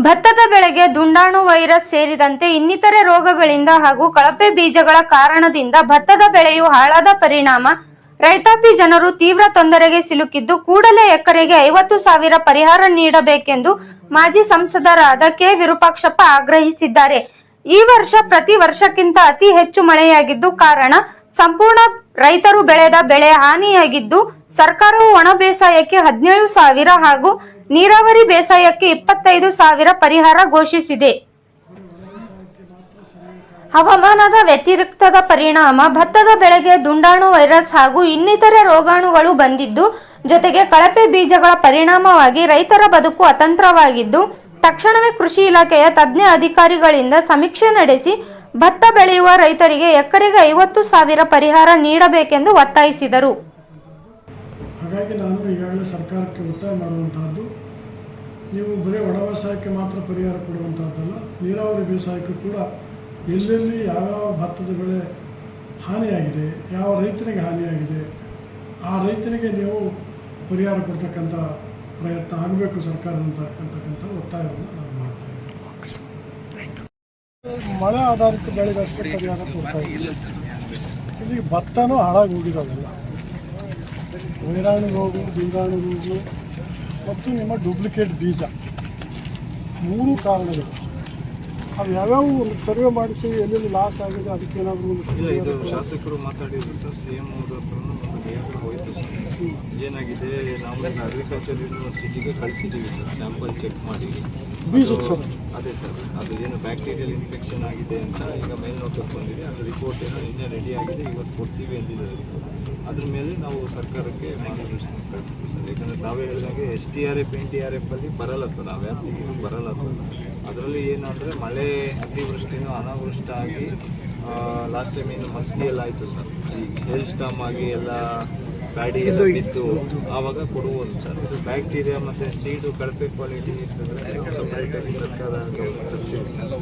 ಭತ್ತದ ಬೆಳೆಗೆ ದುಂಡಾಣು ವೈರಸ್ ಸೇರಿದಂತೆ ಇನ್ನಿತರೆ ರೋಗಗಳಿಂದ ಹಾಗೂ ಕಳಪೆ ಬೀಜಗಳ ಕಾರಣದಿಂದ ಭತ್ತದ ಬೆಳೆಯು ಹಾಳಾದ ಪರಿಣಾಮ ರೈತಾಪಿ ಜನರು ತೀವ್ರ ತೊಂದರೆಗೆ ಸಿಲುಕಿದ್ದು ಕೂಡಲೇ ಎಕರೆಗೆ 50,000 ಪರಿಹಾರ ನೀಡಬೇಕೆಂದು ಮಾಜಿ ಸಂಸದರಾದ ಕೆ ವಿರೂಪಾಕ್ಷಪ್ಪ ಆಗ್ರಹಿಸಿದ್ದಾರೆ. ಈ ವರ್ಷ ಪ್ರತಿ ವರ್ಷಕ್ಕಿಂತ ಅತಿ ಹೆಚ್ಚು ಮಳೆಯಾಗಿದ್ದು ಕಾರಣ ಸಂಪೂರ್ಣ ರೈತರು ಬೆಳೆದ ಬೆಳೆ ಹಾನಿಯಾಗಿದ್ದು ಸರ್ಕಾರವು ಒಣ ಬೇಸಾಯಕ್ಕೆ 17,000 ಹಾಗೂ ನೀರಾವರಿ ಬೇಸಾಯಕ್ಕೆ 25,000 ಪರಿಹಾರ ಘೋಷಿಸಿದೆ. ಹವಾಮಾನದ ವ್ಯತಿರಿಕ್ತದ ಪರಿಣಾಮ ಭತ್ತದ ಬೆಳೆಗೆ ದುಂಡಾಣು ವೈರಸ್ ಹಾಗೂ ಇನ್ನಿತರೆ ರೋಗಾಣುಗಳು ಬಂದಿದ್ದು ಜೊತೆಗೆ ಕಳಪೆ ಬೀಜಗಳ ಪರಿಣಾಮವಾಗಿ ರೈತರ ಬದುಕು ಅತಂತ್ರವಾಗಿದ್ದು ತಕ್ಷಣವೇ ಕೃಷಿ ಇಲಾಖೆಯ ತಜ್ಞ ಅಧಿಕಾರಿಗಳಿಂದ ಸಮೀಕ್ಷೆ ನಡೆಸಿ ಭತ್ತ ಬೆಳೆಯುವ ರೈತರಿಗೆ ಎಕರೆಗೆ 50,000 ಪರಿಹಾರ ನೀಡಬೇಕೆಂದು ಒತ್ತಾಯಿಸಿದರು. ಹಾಗಾಗಿ ನಾನು ಈಗಾಗಲೇ ಸರ್ಕಾರಕ್ಕೆ ಒತ್ತಾಯ ಮಾಡುವಂತಹದ್ದು, ನೀವು ಬರೀ ಒಣ ಬೇಸಾಯಕ್ಕೆ ಮಾತ್ರ ಪರಿಹಾರ ಕೊಡುವಂತಹದ್ದಲ್ಲ, ನೀರಾವರಿ ಬೇಸಾಯಕ್ಕೂ ಕೂಡ ಎಲ್ಲೆಲ್ಲಿ ಯಾವ್ಯಾವ ಭತ್ತದ ಬೆಳೆ ಹಾನಿಯಾಗಿದೆ, ಯಾವ ರೈತನಿಗೆ ಹಾನಿಯಾಗಿದೆ ಆ ರೈತನಿಗೆ ನೀವು ಪರಿಹಾರ ಕೊಡ್ತಕ್ಕಂಥ ಪ್ರಯತ್ನ ಆಗಬೇಕು ಸರ್ಕಾರದಂತಕ್ಕಂಥ ಒತ್ತಾಯವನ್ನು ನಾನು ಮಾಡ್ತಾ ಇದ್ದೀನಿ. ಮಳೆ ಆಧಾರಿತ ಬೆಳೆಗಷ್ಟೇ ಪರಿಹಾರ ಕೊಡ್ತಾ ಇದ್ದೀನಿ. ಇಲ್ಲಿ ಭತ್ತನೂ ಹಾಳಾಗಿ ಹೋಗಿದ್ದಾವೆಲ್ಲ, ವೈರಾಣು ರೋಗ, ದುಂಡಾಣು ರೋಗ ಮತ್ತು ನಿಮ್ಮ ಡೂಪ್ಲಿಕೇಟ್ ಬೀಜ, 3 ಕಾರಣಗಳು. ಅವು ಯಾವ್ಯಾವ ಒಂದು ಸರ್ವೆ ಮಾಡಿಸಿ ಎಲ್ಲೆಲ್ಲಿ ಲಾಸ್ ಆಗಿದೆ ಅದಕ್ಕೇನಾದರೂ ಇದು ಶಾಸಕರು ಮಾತಾಡಿದ್ರು ಸರ್, CM ಅವ್ರ ಹತ್ರನೂ ಒಂದು ಲೇಖನ ಹೋಯಿತು ಸರ್. ಏನಾಗಿದೆ, ನಾವು ಈಗ ಅಗ್ರಿಕಲ್ಚರ್ ಯೂನಿವರ್ಸಿಟಿಗೆ ಕಳಿಸಿದ್ದೀವಿ ಸರ್, ಸ್ಯಾಂಪಲ್ ಚೆಕ್ ಮಾಡಿ ಬೀಜಕ್ಕೆ ಸರ್. ಅದೇ ಸರ್, ಅದು ಏನು ಬ್ಯಾಕ್ಟೀರಿಯಲ್ ಇನ್ಫೆಕ್ಷನ್ ಆಗಿದೆ ಅಂತ ಈಗ ಮೇಲ್ನೋಟಕ್ಕೆ ಬಂದಿದೆ. ಅದು ರಿಪೋರ್ಟ್ ಏನೋ ಇನ್ನೇ ರೆಡಿ ಆಗಿದೆ, ಇವತ್ತು ಕೊಡ್ತೀವಿ ಅಂದಿದ್ದಾರೆ ಸರ್. ಅದ್ರ ಮೇಲೆ ನಾವು ಸರ್ಕಾರಕ್ಕೆ ಮಾರ್ಗದರ್ಶನ ಕಳಿಸ್ತೀವಿ ಸರ್. ಯಾಕಂದರೆ ತಾವೇ ಹೇಳಿದಂಗೆ STRF NTRF ಅಲ್ಲಿ ಬರಲ್ಲ ಸರ್, ಆ ವ್ಯಾಪ್ತಿಗೆ ಬರಲ್ಲ ಸರ್. ಅದರಲ್ಲಿ ಏನಂದರೆ ಮಳೆ ಅತಿವೃಷ್ಟಿನೂ ಅನಾವೃಷ್ಟ ಆಗಿ ಲಾಸ್ಟ್ ಟೈಮ್ ಏನು ಮಸ್ಕಿ ಎಲ್ಲ ಆಯಿತು ಸರ್, ಈಗ ಹೇಲ್ ಸ್ಟಾಮ್ ಆಗಿ ಎಲ್ಲ ಗಾಡಿ ಎಲ್ಲ ಬಿದ್ದು ಆವಾಗ ಕೊಡುವುದು ಸರ್. ಇದು ಬ್ಯಾಕ್ಟೀರಿಯಾ ಮತ್ತು ಸೀಡು ಕಳಪೆ ಕ್ವಾಲಿಟಿ ಇರ್ತದೆ, ಸಪ್ರೇಟಾಗಿ ಸರ್ಕಾರ ತರ್ತೀವಿ ಸರ್.